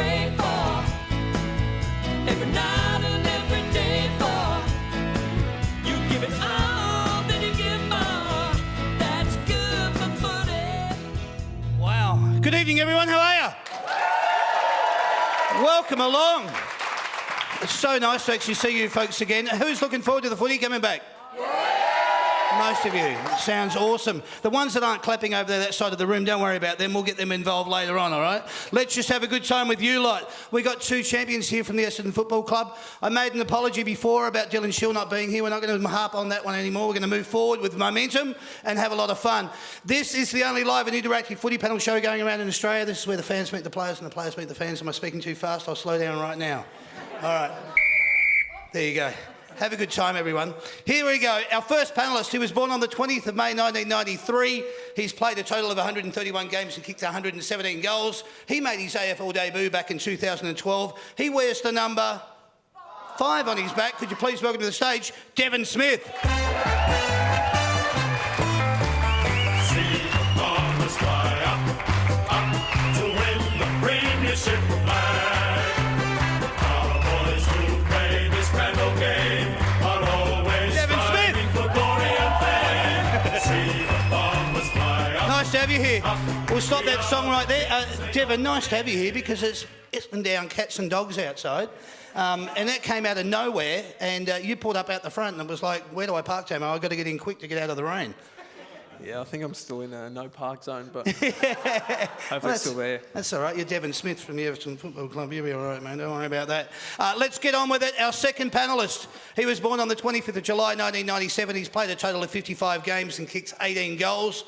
pray for. Every night and every day for. You give it all, then you give more. That's good for footy. Wow. Good evening, everyone. How are you? Welcome along. It's so nice to actually see you folks again. Who's looking forward to the footy coming back? Most of you. It sounds awesome. The ones that aren't clapping over there, that side of the room, don't worry about them. We'll get them involved later on, all right? Let's just have a good time with you lot. We got two champions here from the Essendon Football Club. I made an apology before about Dylan Schill not being here. We're not going to harp on that one anymore. We're going to move forward with momentum and have a lot of fun. This is the only live and interactive footy panel show going around in Australia. This is where the fans meet the players and the players meet the fans. Am I speaking too fast? I'll slow down right now. All right. There you go. Have a good time, everyone. Here we go. Our first panellist, he was born on the 20th of May 1993. He's played a total of 131 games and kicked 117 goals. He made his AFL debut back in 2012. He wears the number 5 on his back. Could you please welcome to the stage, Devon Smith. See the Bombers fly up to win the premiership flag. Our boys will play this grand old game, but always striving for glory and fame. See the Bombers fly up. Nice to have you here. We'll stop that song right there. Devon, nice to have you here because it's down cats and dogs outside. And that came out of nowhere, and you pulled up out the front and it was like, where do I park, Tamo? I've got to get in quick to get out of the rain. Yeah, I think I'm still in a no park zone, but hopefully it's still there. That's all right. You're Devon Smith from the Essendon Football Club. You'll be all right, man. Don't worry about that. Let's get on with it. Our second panellist. He was born on the 25th of July 1997. He's played a total of 55 games and kicked 18 goals.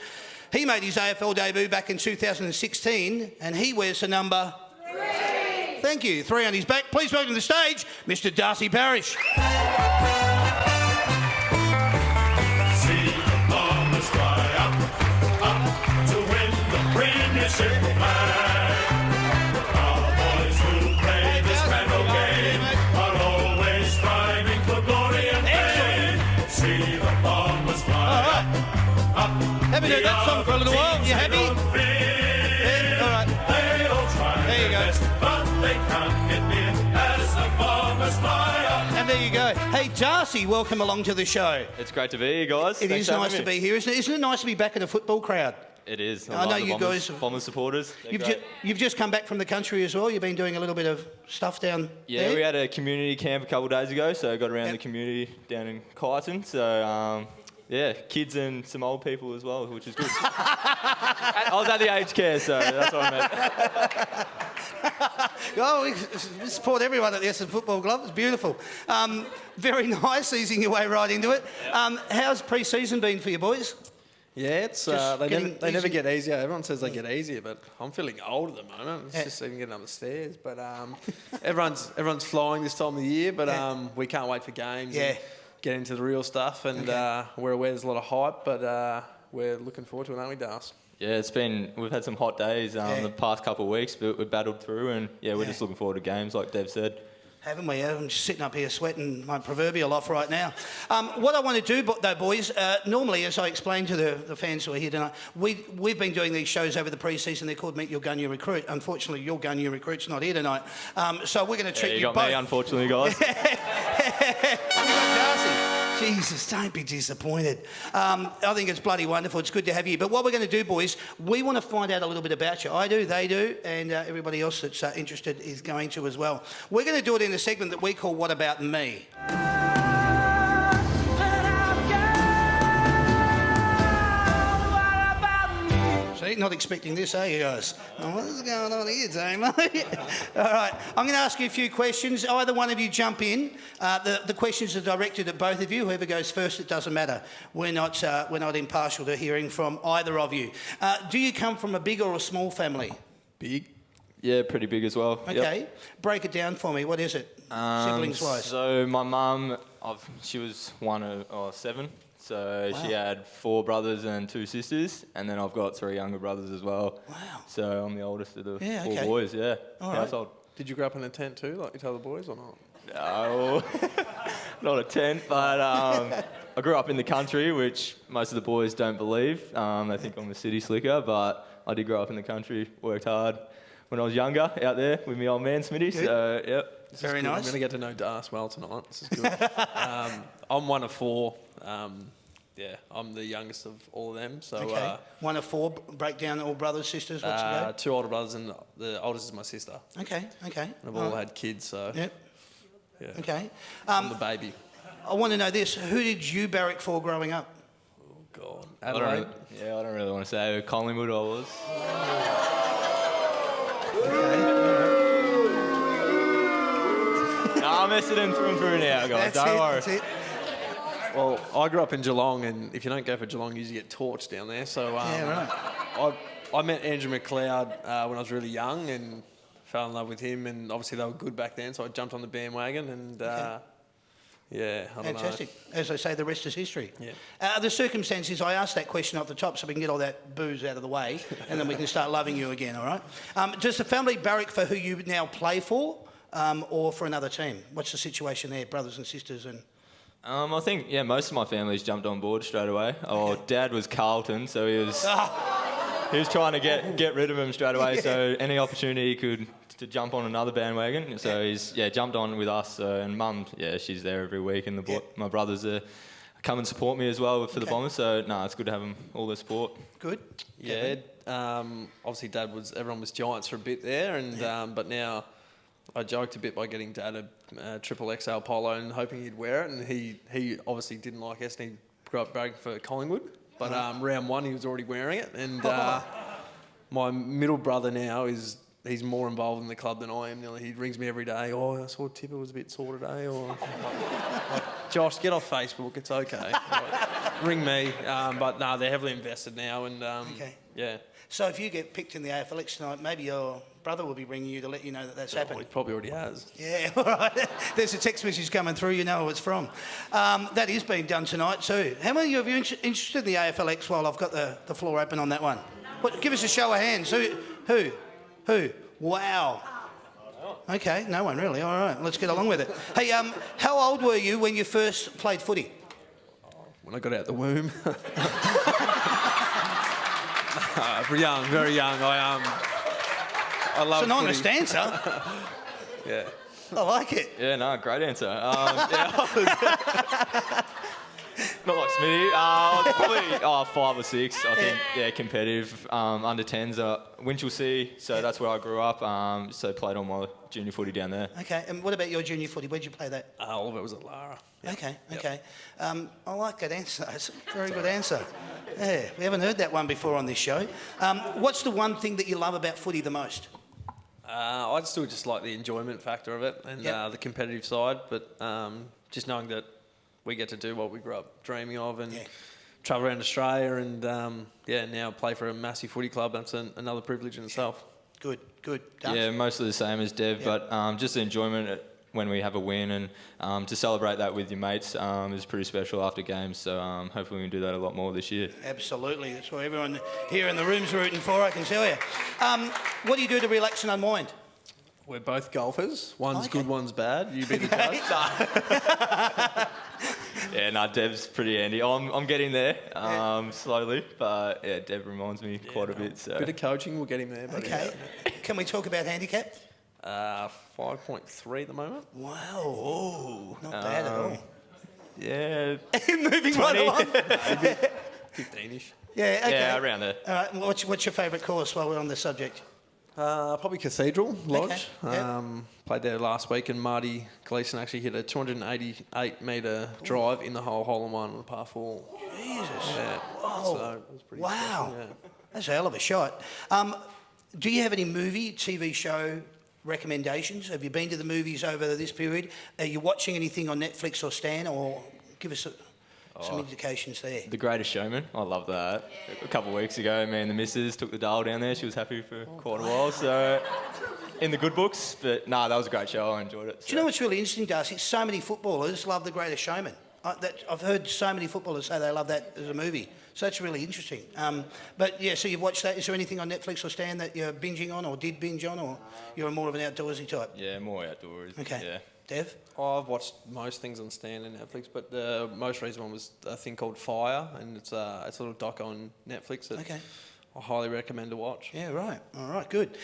He made his AFL debut back in 2016, and he wears the number 3. Thank you. 3 on his back. Please welcome to the stage, Mr. Darcy Parish. See the Bombers fly up to win the premiership flag. Our boys will play this grand old game, but always striving for glory and fame. See the Bombers fly up. Haven't heard that song for a little while. You happy? Yeah, all right. They all try There you their go. best, but they can't get near as the Bombers fly up. And there you go. Hey, Darcy, welcome along to the show. It's great to be here, guys. It Thanks is for nice having to me. be here, isn't it? Isn't it nice to be back in a football crowd? It is. I know like the you Bombers, guys- Bombers supporters. You've just come back from the country as well. You've been doing a little bit of stuff down Yeah, there. we had a community camp a couple of days ago, so I got around Yep. the community down in Kyneton. So, yeah, kids and some old people as well, which is good. I was at the aged care, so that's what I meant. Oh, we support everyone at the Essendon Football Club. It's beautiful. Very nice, easing your way right into it. How's pre-season been for you boys? Yeah, it's Just they getting never easier. get easier. Everyone says they get easier, but I'm feeling old at the moment. It's Yeah. just even getting up the stairs. But everyone's flying this time of the year, but we can't wait for games. Yeah. And get into the real stuff, and we're aware there's a lot of hype, but we're looking forward to it, aren't we, Das? Yeah, we've had some hot days the past couple of weeks, but we've battled through, and we're just looking forward to games, like Dev said. Haven't we? I'm just sitting up here sweating my proverbial off right now. What I want to do, though, boys, normally, as I explained to the fans who are here tonight, we've been doing these shows over the pre-season. They're called Meet Your Gun, Your Recruit. Unfortunately, your gun, your recruit's not here tonight. So we're going to treat You you got both. me, unfortunately, guys. Darcy. Jesus, don't be disappointed. I think it's bloody wonderful. It's good to have you. But what we're going to do, boys, we want to find out a little bit about you. I do, they do, and everybody else that's interested is going to as well. We're going to do it in a segment that we call What About Me? See, not expecting this, are you guys? Oh, what's going on here, Damo? All right, I'm going to ask you a few questions. Either one of you jump in. The questions are directed at both of you. Whoever goes first, it doesn't matter. We're not impartial to hearing from either of you. Do you come from a big or a small family? Big. Yeah, pretty big as well. Okay, Yep. break it down for me. What is it, siblings-wise? So my mum, she was one of 7. So Wow. she had 4 brothers and 2 sisters, and then I've got 3 younger brothers as well. Wow. So I'm the oldest of the 4 okay. boys, All right. household. Did you grow up in a tent too, like your other boys, or not? No, not a tent, but I grew up in the country, which most of the boys don't believe. They think I'm a city slicker, but I did grow up in the country, worked hard, when I was younger out there with my old man Smitty. So, yep. Very I'm nice. going to get to know Darce well tonight. This is good. I'm one of four. I'm the youngest of all of them. So Okay. One of four. Break down all brothers, sisters. What's the go? 2 older brothers and the oldest is my sister. Okay. And we've all had kids, so Yep. yeah. Okay. I'm the baby. I want to know this. Who did you barrack for growing up? Oh, God. I don't Adelaide. really want to say Collingwood I was. No, I'm Essendon through and through now, guys. Don't worry. That's it. Well, I grew up in Geelong, and if you don't go for Geelong, you usually get torched down there. So Yeah, right. I met Andrew McLeod when I was really young and fell in love with him. And obviously they were good back then, so I jumped on the bandwagon. And I don't Fantastic. know. As I say, the rest is history. Yeah. The circumstances, I asked that question off the top so we can get all that booze out of the way and then we can start loving you again, all right? Does the family barrack for who you now play for or for another team? What's the situation there, brothers and sisters? And I think, most of my family's jumped on board straight away. Oh, Dad was Carlton, so he was trying to get rid of him straight away. So any opportunity he could to jump on another bandwagon. So he's jumped on with us. And Mum, she's there every week, and my brothers come and support me as well for the Bombers. So it's good to have them all their support. good? Yeah. Obviously, everyone was Giants for a bit there, and but now I joked a bit by getting Dad a triple XL polo and hoping he'd wear it, and he obviously didn't like us, and he grew up bragging for Collingwood. But round one, he was already wearing it, and my middle brother now he's more involved in the club than I am. He rings me every day. Oh, I saw Tipper was a bit sore today. Or like, Josh, get off Facebook. It's okay. Like, ring me. But no, they're heavily invested now, and yeah. So if you get picked in the AFLX tonight, maybe your brother will be ringing you to let you know that that's Well, happened. he probably already has. Yeah, all right. There's a text message coming through. You know who it's from. That is being done tonight too. How many of you interested in the AFLX while I've got the floor open on that one? Give us a show of hands. Who? Wow. Okay, no one really. All right, let's get along with it. Hey, how old were you when you first played footy? When I got out the womb. Young, very young. I love. It's an honest footy. answer. Yeah. I like it. Yeah, no, great answer. Not like Smitty. Probably 5 or 6. I think. Yeah, competitive. Under 10s. Winchelsea. So that's where I grew up. So played all my junior footy down there. Okay, and what about your junior footy? Where'd you play that? All of it was at Lara. Yep. Okay, Yep. okay. I like that answer. It's a very good answer. Yeah, we haven't heard that one before on this show. What's the one thing that you love about footy the most? I still just like the enjoyment factor of it and the competitive side, but just knowing that we get to do what we grew up dreaming of and travel around Australia and now play for a massive footy club. That's another privilege in itself. Good. Yeah, mostly the same as Dev, but just the enjoyment when we have a win and to celebrate that with your mates is pretty special after games. So hopefully we can do that a lot more this year. Absolutely. That's what everyone here in the room's rooting for, I can tell you. What do you do to relax and unwind? We're both golfers. One's Okay. good, one's bad. You be the judge. Yeah, no, Dev's pretty handy. I'm getting there slowly, but yeah, Dev reminds me quite a bit. So Bit of coaching, we'll get him there. But Okay. Can we talk about handicap? 5.3 at the moment. Wow. Oh, not bad at all. yeah, Moving right along. 15-ish. Yeah, okay. yeah, around there. All right, what's your favourite course while we're on the subject? Probably Cathedral Lodge. Okay, yep. Played there last week, and Marty Gleeson actually hit a 288-metre drive in the hole-in-one on a par 4. Jesus. Yeah. Whoa. So it was pretty Wow. special, yeah. That's a hell of a shot. Do you have any movie, TV show recommendations? Have you been to the movies over this period? Are you watching anything on Netflix or Stan, or give us some indications there? The Greatest Showman, I love that. A couple of weeks ago, me and the missus took the dial down there. She was happy for quite a while. So, in the good books, but that was a great show. I enjoyed it. Do you know what's really interesting, Darcy? So many footballers love The Greatest Showman. I've heard so many footballers say they love that as a movie. So that's really interesting. But yeah, so you've watched that. Is there anything on Netflix or Stan that you're binging on or did binge on, or you're more of an outdoorsy type? Yeah, more outdoors. Okay. Yeah. Dev? I've watched most things on Stan and Netflix, but the most recent one was a thing called Fire, and it's a little doc on Netflix that Okay. I highly recommend to watch. Yeah, right. All right, good.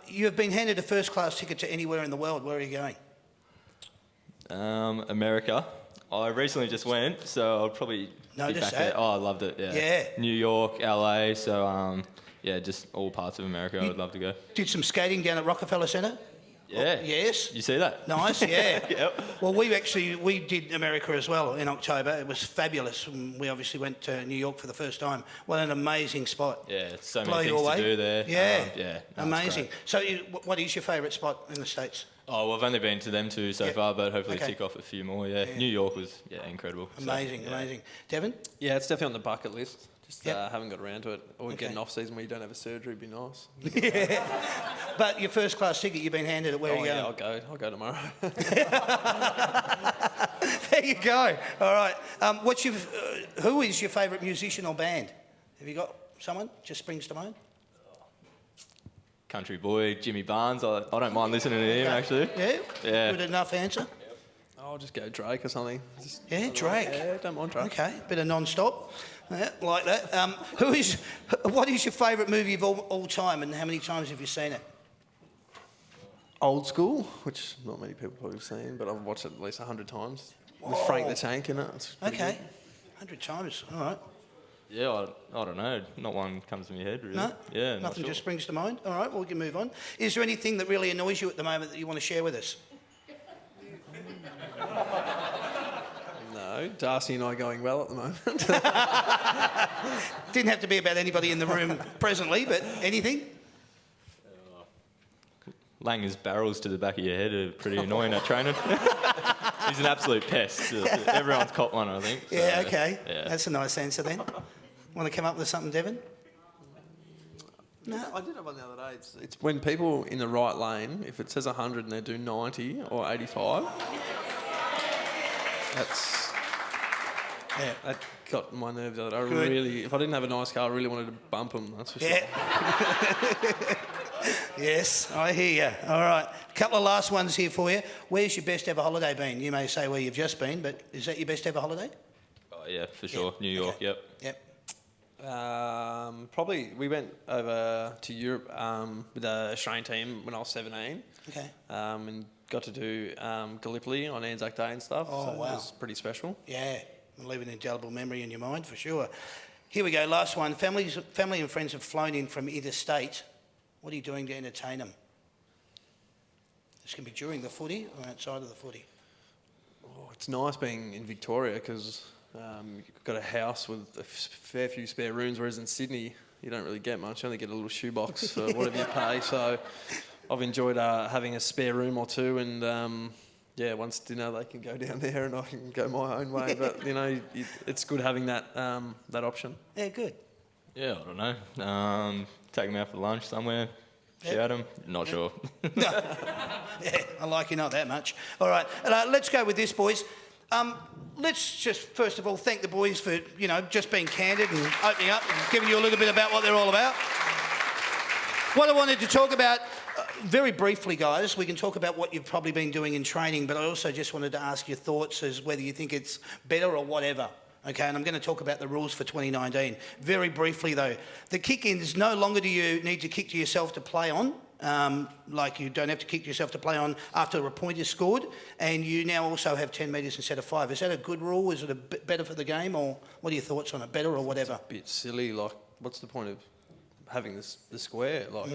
You have been handed a first-class ticket to anywhere in the world. Where are you going? America. I recently just went, so I'll probably be Noticed back that. there. Oh, I loved it. Yeah. Yeah. New York, LA. So yeah, just all parts of America. I would love to go. Did some skating down at Rockefeller Centre? Yeah. Yes. You see that? Nice, yeah. Yep. Well, we did America as well in October. It was fabulous. We obviously went to New York for the first time. What an amazing spot. Yeah, so Blow many you things away. to do there. Yeah. Yeah. No, it's Amazing. great. So, what is your favourite spot in the States? Oh, well, I've only been to them two so far, but hopefully Okay. tick off a few more. Yeah. New York was incredible. So, Amazing, yeah. amazing. Devon? Yeah, it's definitely on the bucket list. Just Yep. haven't got around to it. Or Okay. get an off-season where you don't have a surgery would be nice. But your first-class ticket you've been handed it. Where are you yeah, going? I'll go tomorrow. There you go. All right. Who is your favourite musician or band? Have you got someone just springs to mind? Country boy, Jimmy Barnes. I don't mind listening to him, actually. Yeah? Yeah. Good enough answer? I'll just go Drake or something. Just, Yeah, Drake. Yeah, don't mind Drake. Okay, bit of non-stop. Yeah, like that. What is your favourite movie of all time, and how many times have you seen it? Old School, which not many people probably have seen, but I've watched it at least 100 times. With Frank the Tank in it. It's pretty Okay, good. 100 times. All right. Yeah, I don't know. Not one comes to my head, really. No? Yeah, not Nothing sure. just springs to mind? All right, well, we can move on. Is there anything that really annoys you at the moment that you want to share with us? No, Darcy and I are going well at the moment. Didn't have to be about anybody in the room presently, but anything? Langer's barrels to the back of your head are pretty annoying at training. He's an absolute pest. Everyone's caught one, I think. So, Yeah, okay. Yeah. That's a nice answer then. Want to come up with something, Devon? No, I did have one the other day. It's when people in the right lane, if it says 100 and they do 90 or 85, that got my nerves out. If I didn't have a nice car, I really wanted to bump them, that's for sure. Yeah. Yes, I hear you. All right. A couple of last ones here for you. Where's your best ever holiday been? You may say where you've just been, but is that your best ever holiday? Oh, yeah, for sure. Yeah. New York, Okay. yep. Yep. Probably we went over to Europe with the Australian team when I was 17. Okay. And got to do Gallipoli on Anzac Day and stuff. Oh, so wow. It was pretty special. Yeah. We'll leave an indelible memory in your mind for sure. Here we go. Last one. Family and friends have flown in from interstate. What are you doing to entertain them? This can be during the footy or outside of the footy. Oh, it's nice being in Victoria because you've got a house with a fair few spare rooms, whereas in Sydney you don't really get much. You only get a little shoebox for whatever you pay. So I've enjoyed having a spare room or two, and once dinner they can go down there and I can go my own way. But it's good having that option. Yeah, good. Yeah, I don't know. Take them out for lunch somewhere. Shout them. Not sure. Yeah, I like you not that much. All right, let's go with this, boys. Let's just first of all thank the boys for just being candid and opening up and giving you a little bit about what they're all about. What I wanted to talk about very briefly, guys, we can talk about what you've probably been doing in training, but I also just wanted to ask your thoughts as whether you think it's better or whatever. Okay, and I'm going to talk about the rules for 2019. Very briefly, though, the kick-ins, no longer do you need to kick to yourself to play on. Like you don't have to kick to yourself to play on after a point is scored, and you now also have 10 metres instead of 5. Is that a good rule? Is it a bit better for the game, or what are your thoughts on it? Better or whatever? Bit silly. Like, what's the point of having the square? Like,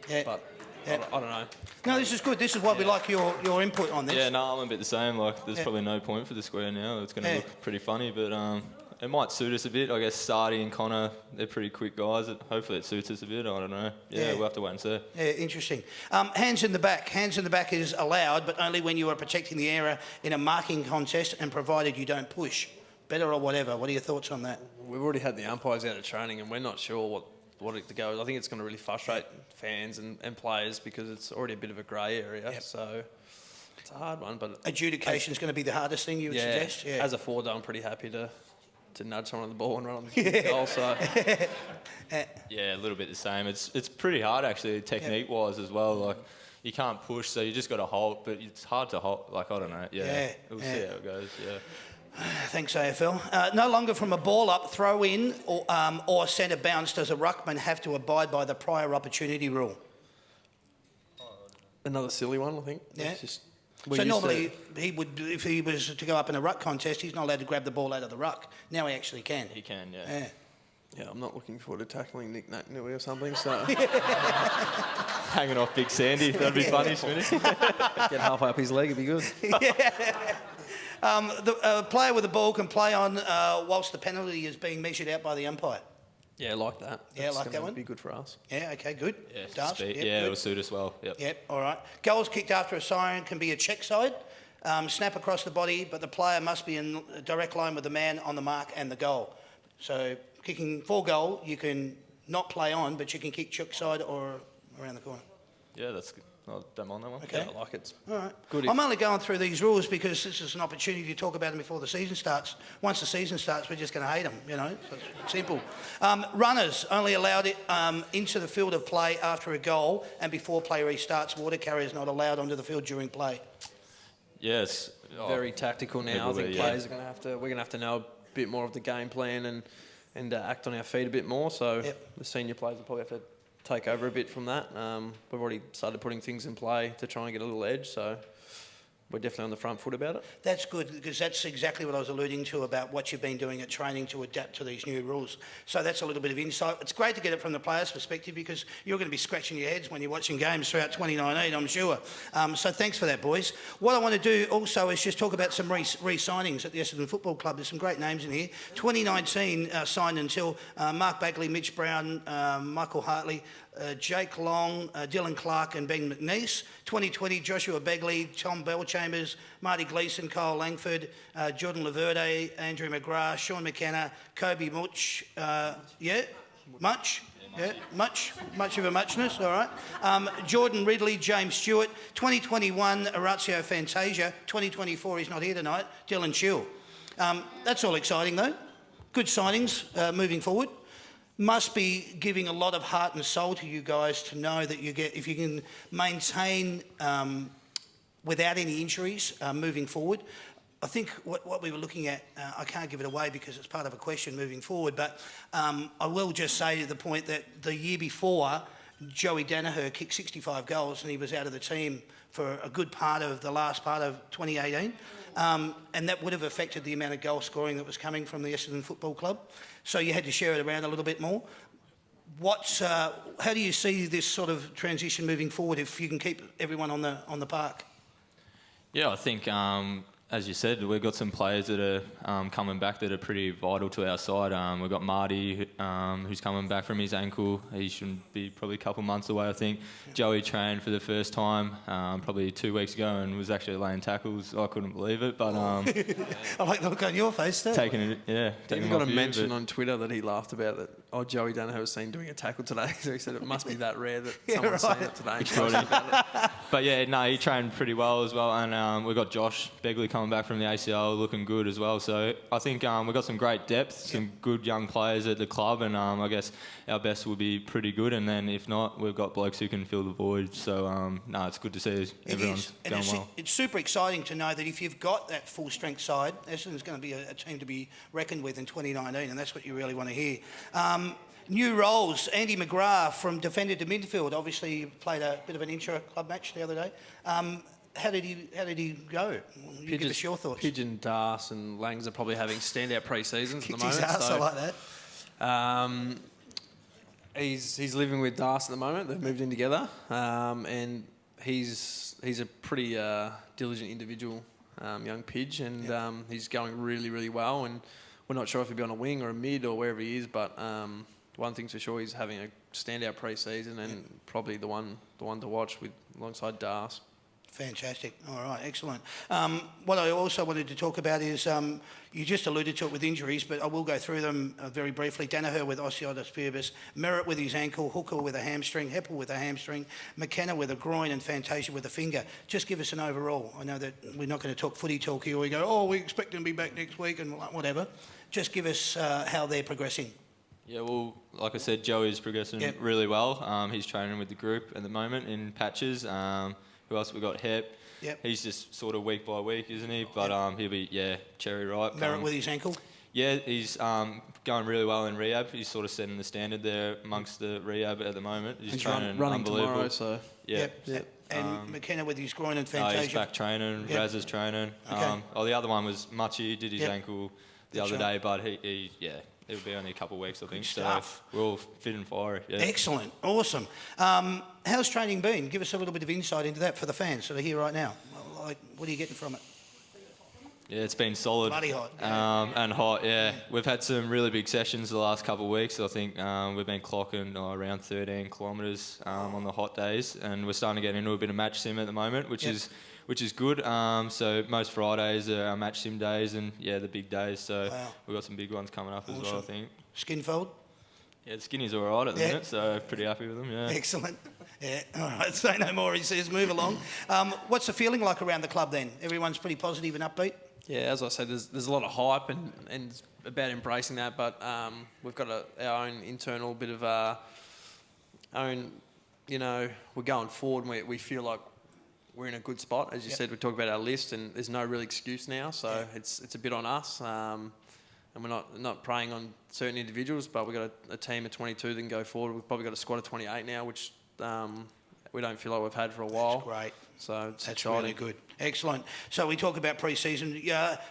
Yeah. but Yeah. I don't know. No, this is good. This is why we like your input on this. Yeah, no, I'm a bit the same. Like, there's probably no point for the square now. It's going to look pretty funny, but it might suit us a bit. I guess Sardi and Connor, they're pretty quick guys. Hopefully it suits us a bit. I don't know. Yeah, we'll have to wait and see. Yeah, interesting. Hands in the back. Hands in the back is allowed, but only when you are protecting the area in a marking contest and provided you don't push. Better or whatever. What are your thoughts on that? We've already had the umpires out of training, and we're not sure what it to go. I think it's going to really frustrate fans and players because it's already a bit of a grey area. Yep. So it's a hard one. But Adjudication is going to be the hardest thing you would suggest? Yeah. As a forward, I'm pretty happy to nudge someone on the ball and run on the goal. So Yeah, a little bit the same. It's pretty hard, actually, technique-wise as well. Like, you can't push, so you just got to hold, but it's hard to hold. Like, I don't know. Yeah. We'll see how it goes, yeah. Thanks, AFL. No longer from a ball up, throw in, or centre bounce does a ruckman have to abide by the prior opportunity rule. Another silly one, I think. Yeah. It's just, we So used normally he would, if he was to go up in a ruck contest, he's not allowed to grab the ball out of the ruck. Now he actually can. He can, yeah. Yeah. Yeah, I'm not looking forward to tackling Nick Nacnui or something, so Hanging off Big Sandy. That'd be funny, Smitty. get halfway up his leg, it'd be good. The player with the ball can play on whilst the penalty is being measured out by the umpire. Yeah, like that. Yeah, That's like that gonna one. Be good for us. Yeah, okay, good. Yeah, Darce, speed. yep, Yeah, good. it'll suit us well. Yep. Yep, all right. Goals kicked after a siren can be a check side, snap across the body, but the player must be in a direct line with the man on the mark and the goal. So kicking for goal, you can not play on, but you can kick check side or around the corner. Yeah, that's good. I don't mind that one. Okay. Yeah, I like it. All right. Good I'm only going through these rules because this is an opportunity to talk about them before the season starts. Once the season starts, we're just going to hate them, you know. So it's simple. Runners only allowed into the field of play after a goal and before play restarts. Water carriers not allowed onto the field during play. Yes. Very tactical now. I People think there, players are going to have to. We're going to have to know a bit more of the game plan and act on our feet a bit more. So Yep. the senior players will probably have to take over a bit from that. We've already started putting things in play to try and get a little edge. So we're definitely on the front foot about it. That's good because that's exactly what I was alluding to about what you've been doing at training to adapt to these new rules. So that's a little bit of insight. It's great to get it from the players' perspective because you're going to be scratching your heads when you're watching games throughout 2019, I'm sure. So thanks for that, boys. What I want to do also is just talk about some re-signings at the Essendon Football Club. There's some great names in here. 2019 signed until Mark Bagley, Mitch Brown, Michael Hartley, Jake Long, Dylan Clark and Ben McNeese. 2020, Joshua Begley, Tom Bellchambers, Marty Gleeson, Kyle Langford, Jordan Laverde, Andrew McGrath, Sean McKenna, Kobe Much, much of a muchness, all right. Jordan Ridley, James Stewart. 2021, Orazio Fantasia. 2024, he's not here tonight, Dylan Chill. That's all exciting though. Good signings moving forward. Must be giving a lot of heart and soul to you guys to know that you get, if you can maintain without any injuries moving forward. I think what we were looking at, I can't give it away because it's part of a question moving forward, but I will just say to the point that the year before, Joey Danaher kicked 65 goals and he was out of the team for a good part of the last part of 2018. And that would have affected the amount of goal scoring that was coming from the Essendon Football Club. So you had to share it around a little bit more. How do you see this sort of transition moving forward if you can keep everyone on the park? Yeah, I think, as you said, we've got some players that are coming back that are pretty vital to our side. We've got Marty, who's coming back from his ankle. He should be probably a couple months away, I think. Joey trained for the first time probably 2 weeks ago and was actually laying tackles. I couldn't believe it, but I like the look on your face too. taking Even got a off you, mention but- on Twitter that he laughed about that. Oh, Joey Danaher was seen doing a tackle today, so he said it must be that rare that someone's seen it today. Extraordinary. But yeah, no, he trained pretty well as well, and we've got Josh Begley coming back from the ACL, looking good as well. So I think we've got some great depth, some good young players at the club, and I guess our best will be pretty good. And then if not, we've got blokes who can fill the void. So no, it's good to see everyone's going well. It's super exciting to know that if you've got that full strength side, Essendon's going to be a team to be reckoned with in 2019, and that's what you really want to hear. New roles, Andy McGrath from defender to midfield. Obviously played a bit of an intra-club match the other day. How did he go? You give us your thoughts. Pigeon, Darce and Langs are probably having standout pre-seasons at the Kicked moment. his ass, so, I like that. he's living with Darce at the moment. They've moved in together, and he's a pretty diligent individual, young Pidge, and he's going really, really well. And we're not sure if he'll be on a wing or a mid or wherever he is, but one thing's for sure, he's having a standout pre-season and probably the one to watch alongside Darce. Fantastic. All right, excellent. What I also wanted to talk about is, you just alluded to it with injuries, but I will go through them very briefly. Danaher with osteitis pubis, Merritt with his ankle, Hooker with a hamstring, Heppel with a hamstring, McKenna with a groin and Fantasia with a finger. Just give us an overall. I know that we're not going to talk footy talk here. We go, oh, we expect them to be back next week and whatever. Just give us how they're progressing. Yeah, well, like I said, Joey's progressing really well. He's training with the group at the moment in patches. who else we got? Hep. Yep. He's just sort of week by week, isn't he? But he'll be cherry ripe. Merritt with his ankle. Yeah, he's going really well in rehab. He's sort of setting the standard there amongst the rehab at the moment. He's training running unbelievable. tomorrow, so Yep. And McKenna with his groin and Fantasia. He's back training. Yep. Raz is training. Okay. The other one was Muchie. Did his ankle the That's other right. day, but it'll be only a couple of weeks, I think. stuff. So we're all fit and fiery. Yeah. Excellent. Awesome. How's training been? Give us a little bit of insight into that for the fans that are here right now. Like, what are you getting from it? Yeah, it's been solid. Bloody hot. And hot, yeah. We've had some really big sessions the last couple of weeks. I think we've been clocking around 13 kilometres on the hot days, and we're starting to get into a bit of match sim at the moment, which is good. So most Fridays are our match sim days, and the big days. So we've got some big ones coming up as well, I think. Skinfold? Yeah, the skinnies are all right at the minute, so pretty happy with them, yeah. Excellent. Yeah, all right, say no more, he says, move along. What's the feeling like around the club then? Everyone's pretty positive and upbeat? Yeah, as I said, there's a lot of hype and about embracing that, but we've got our own internal bit of our own, we're going forward and we feel like we're in a good spot. As you said, we talk about our list and there's no real excuse now, so it's a bit on us. And we're not preying on certain individuals, but we've got a team of 22 that can go forward. We've probably got a squad of 28 now, which we don't feel like we've had for a while. That's great. So it's That's exciting. really good. Excellent. So we talk about pre-season.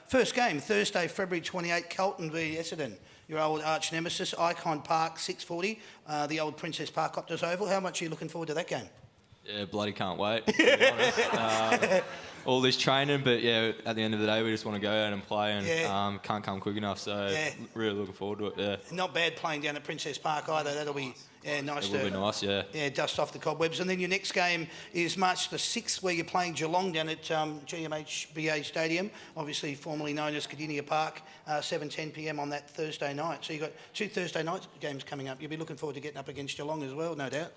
First game, Thursday, February 28, Carlton v Essendon. Your old arch nemesis, Icon Park, 6:40, the old Princess Park Optus Oval. How much are you looking forward to that game? Yeah, bloody can't wait, to be honest. All this training, but at the end of the day, we just want to go out and play and can't come quick enough. So really looking forward to it. Yeah, not bad playing down at Princess Park either. That'll be nice. It will be nice. Yeah. Yeah, dust off the cobwebs. And then your next game is March the 6th, where you're playing Geelong down at GMHBA Stadium, obviously formerly known as Cardinia Park, 7:10 p.m. on that Thursday night. So you've got 2 Thursday night games coming up. You'll be looking forward to getting up against Geelong as well, no doubt.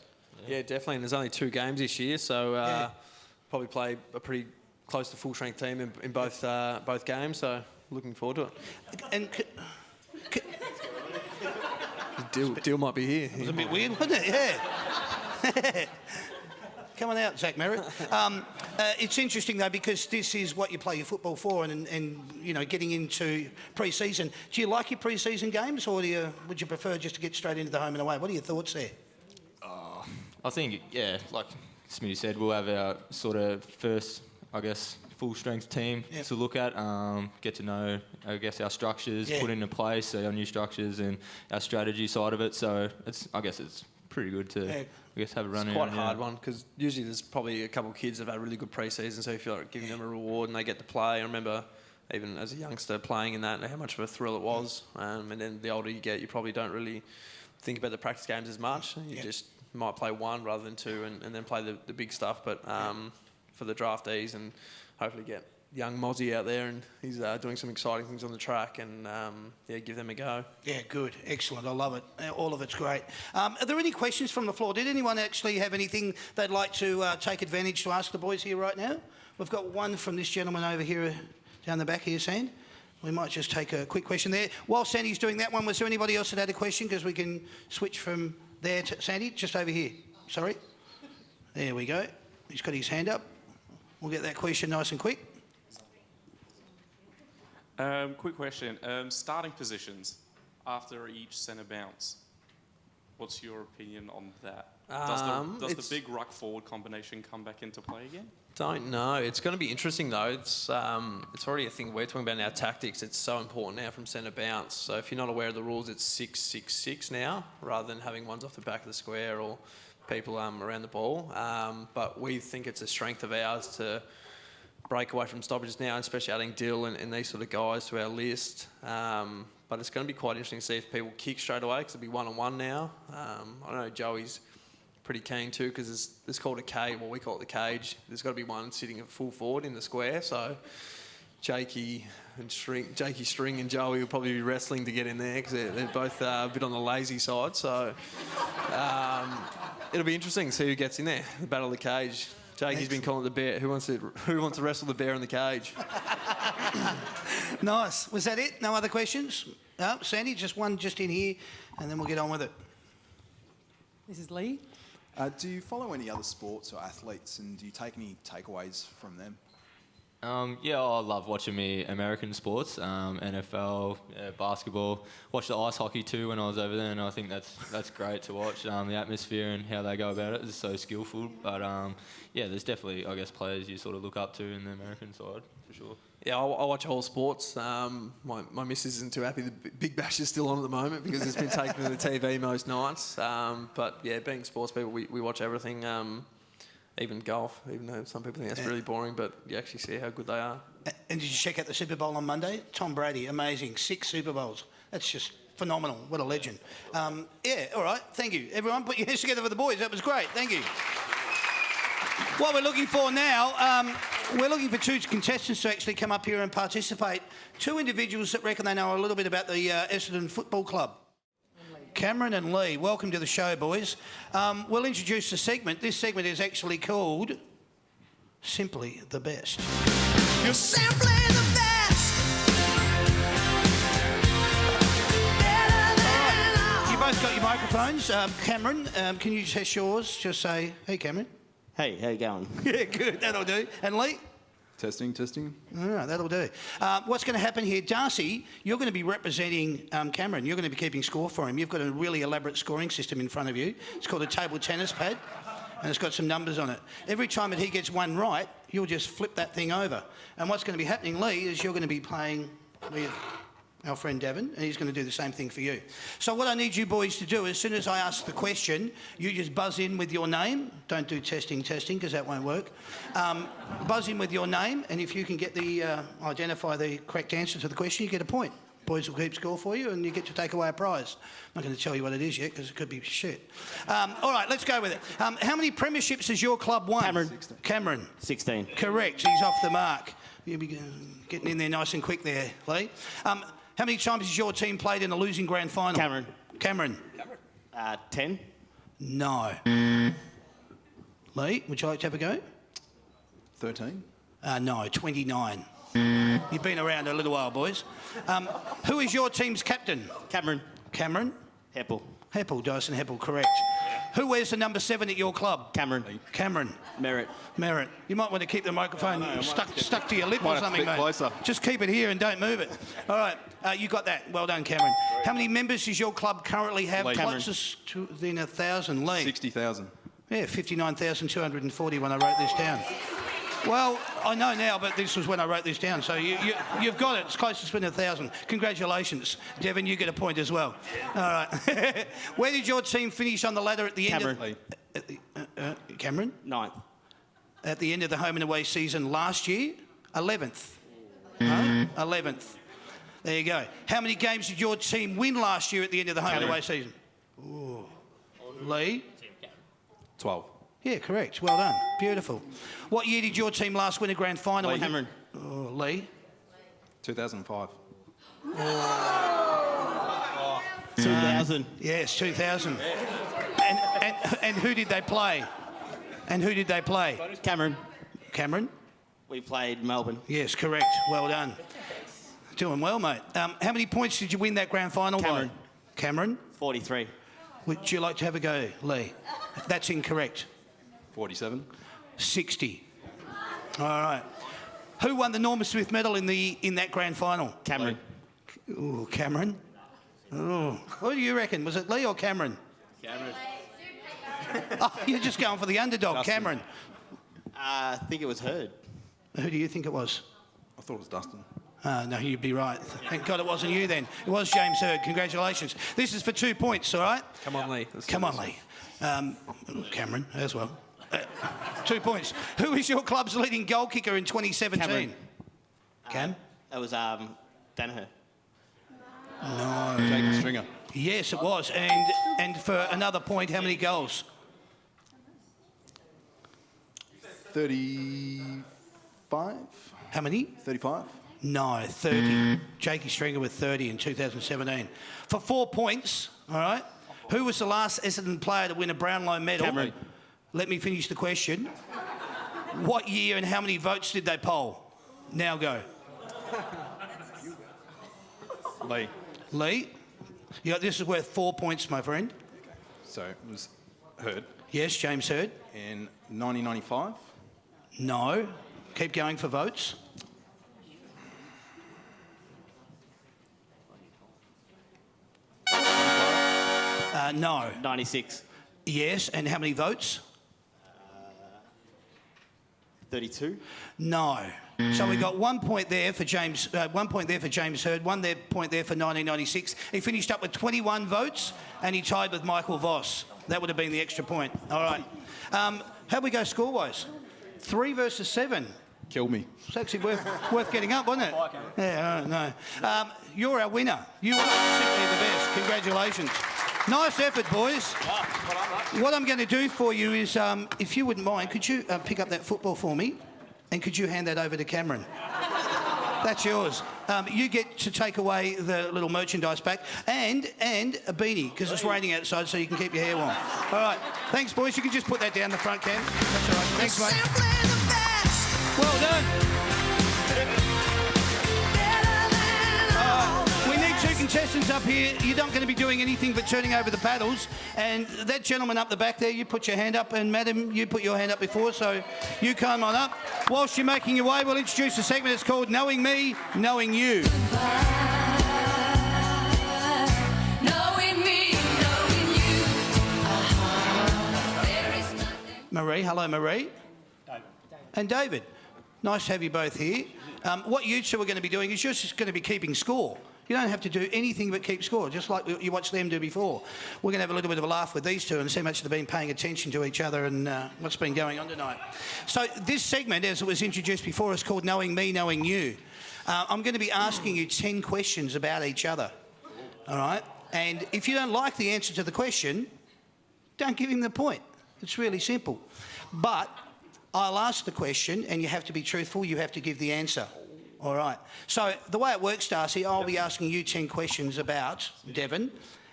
Yeah, definitely. And there's only 2 games this year, so probably play a pretty close to full strength team in both games. So looking forward to it. And Deal might be here. it was a bit weird, wasn't it? Yeah. Come on out, Zach Merritt. It's interesting though, because this is what you play your football for, and getting into pre-season. Do you like your pre-season games, or would you prefer just to get straight into the home and away? What are your thoughts there? I think, like Smitty said, we'll have our sort of first, full strength team to look at, get to know, our structures, put into place, our new structures and our strategy side of it. So it's pretty good to, have a run. It's quite a hard one, because usually there's probably a couple of kids that have had really good pre-season, so you feel like giving them a reward and they get to play. I remember even as a youngster playing in that and how much of a thrill it was. And then the older you get, you probably don't really think about the practice games as much. You just might play 1 rather than 2 and then play the big stuff. But for the draftees, and hopefully get young Mozzie out there, and he's doing some exciting things on the track, and give them a go. Yeah, good. Excellent. I love it. All of it's great. Are there any questions from the floor? Did anyone actually have anything they'd like to take advantage to ask the boys here right now? We've got one from this gentleman over here down the back here, Sand. We might just take a quick question there. While Sandy's doing that one, was there anybody else that had a question? Because we can switch from there to Sandy, just over here. Sorry. There we go. He's got his hand up. We'll get that question nice and quick. Quick question. Starting positions after each centre bounce. What's your opinion on that? Does the big ruck forward combination come back into play again? Don't know. It's going to be interesting though. It's already a thing we're talking about in our tactics. It's so important now from centre bounce. So if you're not aware of the rules, it's 6-6-6 now, rather than having ones off the back of the square or people around the ball. But we think it's a strength of ours to break away from stoppages now, especially adding Dill and these sort of guys to our list. But it's going to be quite interesting to see if people kick straight away, because it'll be 1-on-1 now. I know Joey's pretty keen too, because it's called a cage. Well, we call it the cage. There's got to be one sitting at full forward in the square. So Jakey String and Joey will probably be wrestling to get in there, because they're both a bit on the lazy side. So it'll be interesting to see who gets in there. The battle of the cage. Jakey's been calling it the bear. Who wants to wrestle the bear in the cage? Nice. Was that it? No other questions? No, Sandy, just one just in here, and then we'll get on with it. This is Lee. Do you follow any other sports or athletes, and do you take any takeaways from them? Yeah, I love watching me American sports, NFL, basketball. Watched the ice hockey too when I was over there, and I think that's great to watch. The atmosphere and how they go about it is so skillful. But yeah, there's definitely, I guess, players you sort of look up to in the American side for sure. Yeah, I watch all sports. My missus isn't too happy the Big Bash is still on at the moment because it's been taken to the TV most nights. But yeah, being sports people, we watch everything. Even golf, even though some people think that's really boring, but you actually see how good they are. And did you check out the Super Bowl on Monday? Tom Brady, amazing. 6 Super Bowls. That's just phenomenal. What a legend. Yeah, all right. Thank you. Everyone, put your hands together for the boys. That was great. Thank you. What we're looking for now, we're looking for 2 contestants to actually come up here and participate. 2 individuals that reckon they know a little bit about the Essendon Football Club. Cameron and Lee, welcome to the show, boys. We'll introduce the segment. This segment is actually called Simply the Best. You're simply the best. You both got your microphones. Cameron, can you test yours? Just say, hey, Cameron. Hey, how you going? Yeah, good. That'll do. And Lee? Testing. All right, that'll do. What's going to happen here, Darcy, you're going to be representing Cameron. You're going to be keeping score for him. You've got a really elaborate scoring system in front of you. It's called a table tennis pad, and it's got some numbers on it. Every time that he gets one right, you'll just flip that thing over. And what's going to be happening, Lee, is you're going to be playing with our friend Devon, and he's going to do the same thing for you. So what I need you boys to do, as soon as I ask the question, you just buzz in with your name. Don't do testing, because that won't work. Buzz in with your name, and if you can get identify the correct answer to the question, you get a point. Boys will keep score for you, and you get to take away a prize. I'm not going to tell you what it is yet, because it could be shit. All right, let's go with it. How many premierships has your club won? Cameron. 16. Cameron. 16. Correct. He's off the mark. You'll be getting in there nice and quick there, Lee. How many times has your team played in a losing grand final? Cameron. 10? No. Lee, would you like to have a go? 13. No, 29. You've been around a little while, boys. Who is your team's captain? Cameron? Heppel, Dyson Heppel, correct. Who wears the number 7 at your club? Cameron. Merritt. You might want to keep the microphone stuck to your lip or something, mate. Closer. Just keep it here and don't move it. All right, you got that. Well done, Cameron. How many members does your club currently have? Closest to within 1,000, Lee. 60,000. Yeah, 59,240 when I wrote this down. Well, I know now, but this was when I wrote this down, so you've got it. It's close to 1,000. Congratulations. Devon, you get a point as well. All right. Where did your team finish on the ladder at the end of... Cameron? 9th. At the end of the home and away season last year? 11th. No? 11th. There you go. How many games did your team win last year at the end of the home and away season? Ooh. Lee? 12. Yeah, correct. Well done. Beautiful. What year did your team last win a grand final? Cameron. Oh, Lee? 2005. 2000. Yes, 2000. And who did they play? Cameron? We played Melbourne. Yes, correct. Well done. Doing well, mate. How many points did you win that grand final by? Cameron? 43. Would you like to have a go, Lee? That's incorrect. 47. 60. All right. Who won the Norman Smith medal in that grand final? Cameron. Ooh, Cameron. Oh, what do you reckon? Was it Lee or Cameron? Oh, you're just going for the underdog, Dustin. Cameron. I think it was Hurd. Who do you think it was? I thought it was Dustin. No, you'd be right. Thank God it wasn't you then. It was James Hurd. Congratulations. This is for 2 points, all right? Come on, Lee. Come on, Lee. Cameron as well. 2 points. Who is your club's leading goal kicker in 2017? Cameron. Cam? That was Danaher. No. Jake Stringer. Yes, it was. And for another point, how many goals? 35. How many? 35. No, 30. Jakey Stringer with 30 in 2017. For 4 points, all right, who was the last Essendon player to win a Brownlow medal? Cameron. Let me finish the question. What year and how many votes did they poll? Now go. Lee. Yeah, this is worth 4 points, my friend. So it was Hurd. Yes, James Hird. In 1995. No. Keep going for votes. No. 96. Yes, and how many votes? 32. No. So we got 1 point there for James. 1 point there for James Hird. Point there for 1996. He finished up with 21 votes, and he tied with Michael Voss. That would have been the extra point. All right. How'd we go score-wise? 3 versus 7. Killed me. It's actually worth getting up, wasn't it? Yeah, no. You're our winner. You are simply the best. Congratulations. Nice effort, boys. What I'm going to do for you is, if you wouldn't mind, could you pick up that football for me? And could you hand that over to Cameron? That's yours. You get to take away the little merchandise back and a beanie, because it's raining outside, so you can keep your hair warm. All right. Thanks, boys. You can just put that down the front, Cam. That's all right. Thanks, mate. Well done. We need 2 contestants up here. You're not going to be doing anything but turning over the paddles. And that gentleman up the back there, you put your hand up. And madam, you put your hand up before, so you come on up. Whilst you're making your way, we'll introduce a segment. It's called Knowing Me, Knowing You. Marie, hello, Marie. David. And David. Nice to have you both here. What you two are going to be doing is you're just going to be keeping score. You don't have to do anything but keep score, just like you watched them do before. We're going to have a little bit of a laugh with these two and see how much they've been paying attention to each other and what's been going on tonight. So this segment, as it was introduced before, is called Knowing Me, Knowing You. I'm going to be asking you 10 questions about each other, all right? And if you don't like the answer to the question, don't give him the point. It's really simple. But I'll ask the question and you have to be truthful. You have to give the answer. All right. So the way it works, Darcy, I'll be asking you 10 questions about Devon,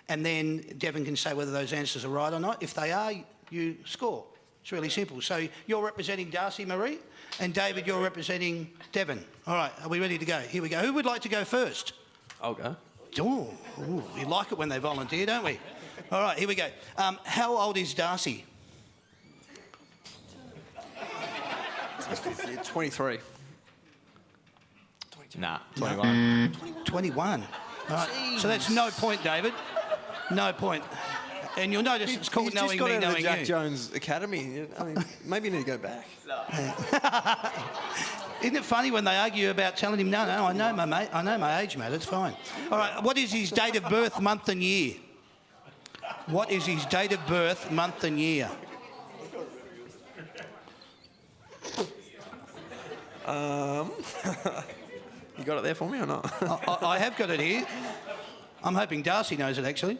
and then Devon can say whether those answers are right or not. If they are, you score. It's really simple. So you're representing Darcy, Marie, and David, you're representing Devon. All right. Are we ready to go? Here we go. Who would like to go first? I'll go. Oh, we like it when they volunteer, don't we? All right. Here we go. How old is Darcy? 23. Nah, 21. 21. All right. So that's no point, David. No point. And you'll notice it's called Knowing Me, Knowing Jack You. Jones Academy. I mean, maybe you need to go back. Isn't it funny when they argue about telling him, no, I know my mate, I know my age, mate, it's fine. All right, what is his date of birth, month and year? What is his date of birth, month and year? You got it there for me or not? I have got it here. I'm hoping Darcy knows it, actually.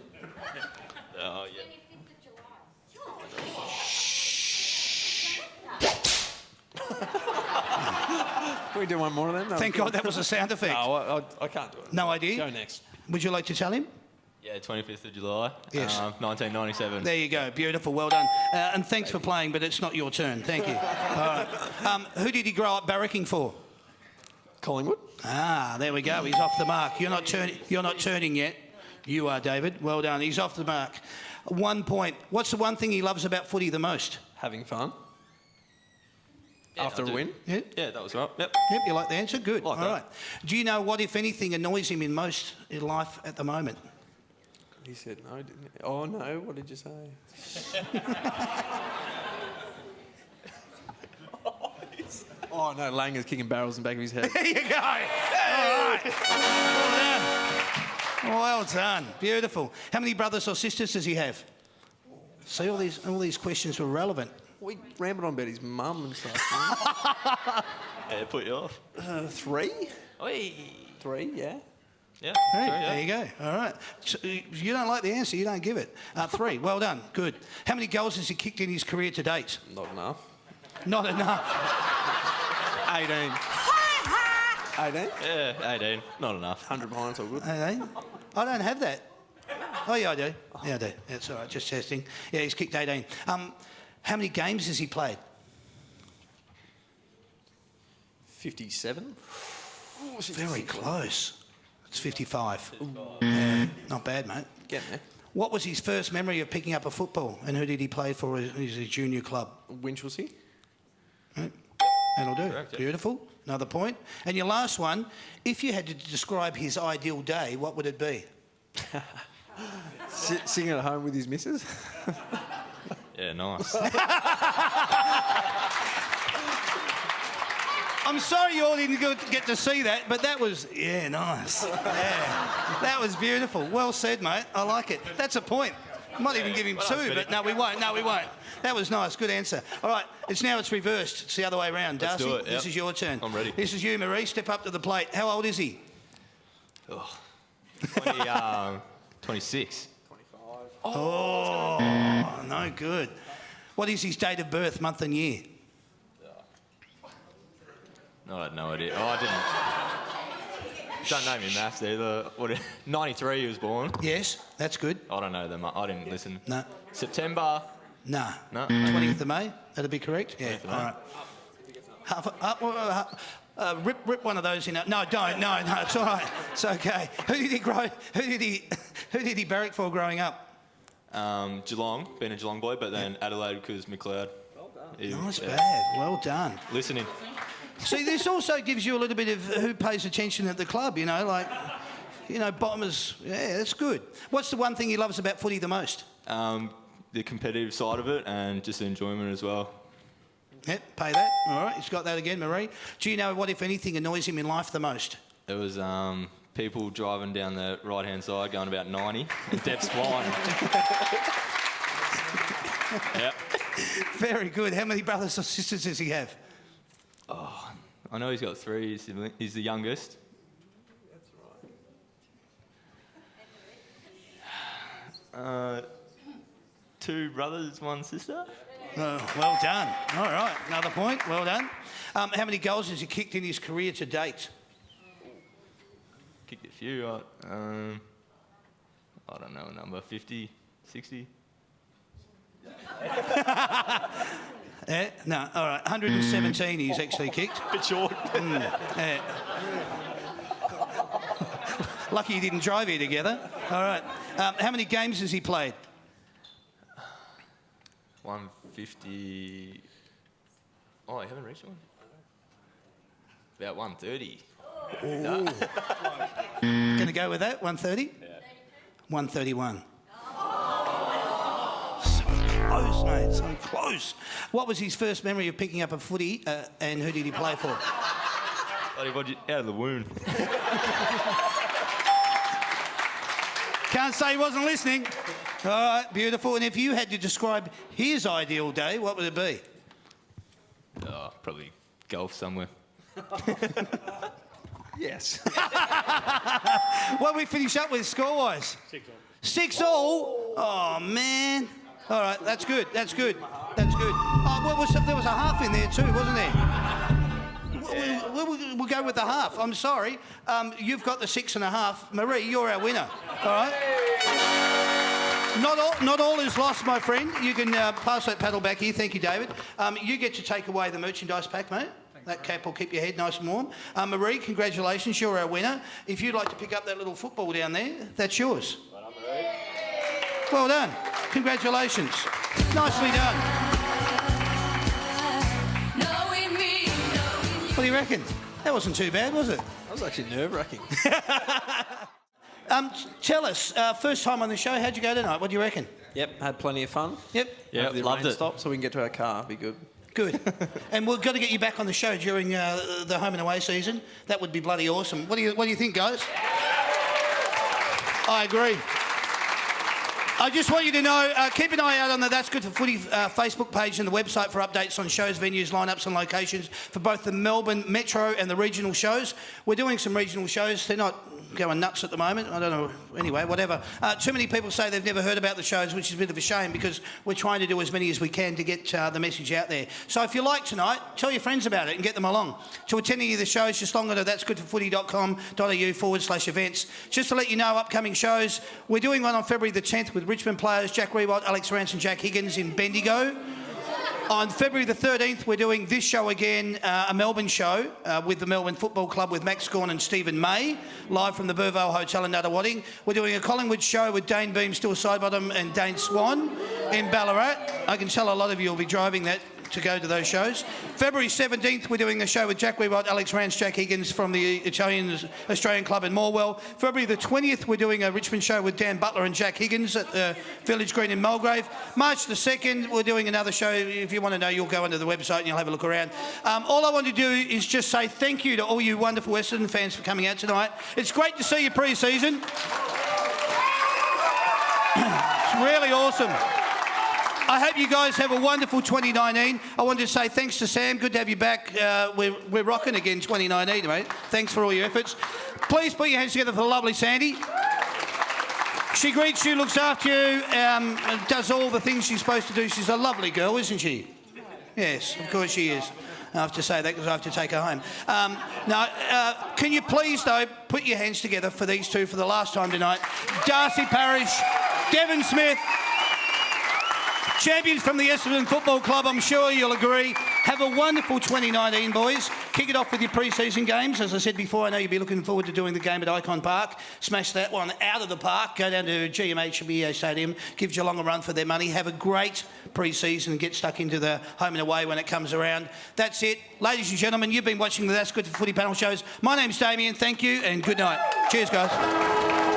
Oh, yeah. Can we do one more then? Thank God that was a sound effect. No, I can't do it. No idea? Go next. Would you like to tell him? Yeah, 25th of July. Yes. 1997. There you go. Beautiful. Well done. And thanks for playing, but it's not your turn. Thank you. All right. Who did he grow up barracking for? Collingwood. Ah, there we go. He's off the mark. You're not turning yet. You are, David. Well done. He's off the mark. 1 point. What's the one thing he loves about footy the most? Having fun. Yeah, After a win. Yeah? Yeah, that was right. Yep. Yep, you like the answer? Good. Like All that. right. Do you know what, if anything, annoys him in most in life at the moment? He said no, didn't he? Oh, no. What did you say? Oh, no. Lang is kicking barrels in the back of his head. There you go. All right. Well done. Well done. Beautiful. How many brothers or sisters does he have? See, all these questions were relevant. We rambled on about his mum and stuff. Yeah, put you off. 3? Oi. 3, yeah. Yeah. Hey, sorry, yeah. there you go. All right. So, if you don't like the answer, you don't give it. 3. Well done. Good. How many goals has he kicked in his career to date? Not enough. Not enough. 18. 18? Yeah, 18. Not enough. 100 behind, all good. 18? I don't have that. Oh, yeah, I do. Yeah, I do. That's all right. Just testing. Yeah, he's kicked 18. How many games has he played? 57? Very close. It's 55. Yeah, not bad, mate. Getting there. What was his first memory of picking up a football, and who did he play for as his junior club? Winchelsea. Right. That'll do. Correct, yeah. Beautiful. Another point. And your last one, if you had to describe his ideal day, what would it be? Sitting at home with his missus. Yeah, nice. I'm sorry you all didn't get to see that, but that was, nice. Yeah, that was beautiful. Well said, mate. I like it. That's a point. I might even give him two, but no, we won't. No, we won't. That was nice. Good answer. All right, it's reversed. It's the other way around. Let's Darcy, do it, this yep. is your turn. I'm ready. This is you, Marie. Step up to the plate. How old is he? 26. Oh, no good. What is his date of birth, month and year? No, I had no idea. Oh, I didn't. Don't know me maths either. 93 he was born. Yes, that's good. I don't know them. I didn't listen. No. September. No. No. 20th of May. That'd be correct? Yeah. 20th of May. All right. Rip one of those in. No, don't. No, it's all right. It's okay. Who did he barrack for growing up? Geelong, being a Geelong boy, but then Adelaide because McLeod. Nice bad. Well done. Listening. See, this also gives you a little bit of who pays attention at the club, Bombers. Yeah, that's good. What's the one thing he loves about footy the most? The competitive side of it and just the enjoyment as well. Yep, pay that. All right, he's got that again, Marie. Do you know what, if anything, annoys him in life the most? It was people driving down the right-hand side going about 90 and Deb's flying. Yep. Very good. How many brothers or sisters does he have? Oh, I know he's got 3 siblings. He's the youngest. That's right. 2 brothers, 1 sister. Oh, well done. All right, another point. Well done. How many goals has he kicked in his career to date? Kicked a few. I don't know a number. 50, 60. Yeah, no, all right. 117 he's actually kicked. Bit short. Yeah. Lucky you didn't drive here together. All right. How many games has he played? 150. Oh, you haven't reached one? About 130. Going to go with that? 130? Yeah. 131. So close, mate. So close. What was his first memory of picking up a footy and who did he play for? Out of the wound. Can't say he wasn't listening. All right, beautiful. And if you had to describe his ideal day, what would it be? Oh, probably golf somewhere. Yes. What we finish up with score-wise? 6 all. Oh, man. All right, that's good. That's good. That's good. Oh, there was a half in there too, wasn't there? We'll go with the half. I'm sorry. You've got the 6.5. Marie, you're our winner. All right? Not all is lost, my friend. You can pass that paddle back here. Thank you, David. You get to take away the merchandise pack, mate. That cap will keep your head nice and warm. Marie, congratulations. You're our winner. If you'd like to pick up that little football down there, that's yours. Well done. Congratulations. Nicely done. What do you reckon? That wasn't too bad, was it? That was actually nerve-wracking. Tell us, first time on the show, how'd you go tonight? What do you reckon? Yep, had plenty of fun. Yep. Yeah, The loved rain it. Stop so we can get to our car. Be good. Good. And we've got to get you back on the show during the home and away season. That would be bloody awesome. What do you think, guys? I agree. I just want you to know, keep an eye out on the That's Good for Footy Facebook page and the website for updates on shows, venues, lineups and locations for both the Melbourne Metro and the regional shows. We're doing some regional shows. They're not going nuts at the moment. I don't know. Anyway, whatever. Too many people say they've never heard about the shows, which is a bit of a shame because we're trying to do as many as we can to get the message out there. So if you like tonight, tell your friends about it and get them along. To attend any of the shows, just log on to that'sgoodforfooty.com.au/events. Just to let you know, upcoming shows, we're doing one on February the 10th with Richmond players Jack Rewalt, Alex Rance and Jack Higgins in Bendigo. On February the 13th, we're doing this show again, a Melbourne show with the Melbourne Football Club with Max Gawn and Stephen May, live from the Burvale Hotel in Nuttawading. We're doing a Collingwood show with Dane Beam, Still Sidebottom, and Dane Swan in Ballarat. I can tell a lot of you will be driving that to go to those shows. February 17th, we're doing a show with Jack Weibot, Alex Rance, Jack Higgins from the Australian Club in Morwell. February the 20th, we're doing a Richmond show with Dan Butler and Jack Higgins at the Village Green in Mulgrave. March the 2nd, we're doing another show. If you want to know, you'll go onto the website and you'll have a look around. All I want to do is just say thank you to all you wonderful Essendon fans for coming out tonight. It's great to see you pre-season. It's really awesome. I hope you guys have a wonderful 2019. I wanted to say thanks to Sam. Good to have you back. We're rocking again 2019, mate. Thanks for all your efforts. Please put your hands together for the lovely Sandy. She greets you, looks after you, does all the things she's supposed to do. She's a lovely girl, isn't she? Yes, of course she is. I have to say that because I have to take her home. Can you please, though, put your hands together for these two for the last time tonight. Darcy Parish, Devon Smith, champions from the Essendon Football Club, I'm sure you'll agree. Have a wonderful 2019, boys. Kick it off with your pre-season games. As I said before, I know you'll be looking forward to doing the game at Icon Park. Smash that one out of the park. Go down to GMHBA Stadium. Give Geelong a run for their money. Have a great pre-season and get stuck into the home and away when it comes around. That's it. Ladies and gentlemen, you've been watching the That's Good for Footy panel shows. My name's Damien. Thank you and good night. Cheers, guys.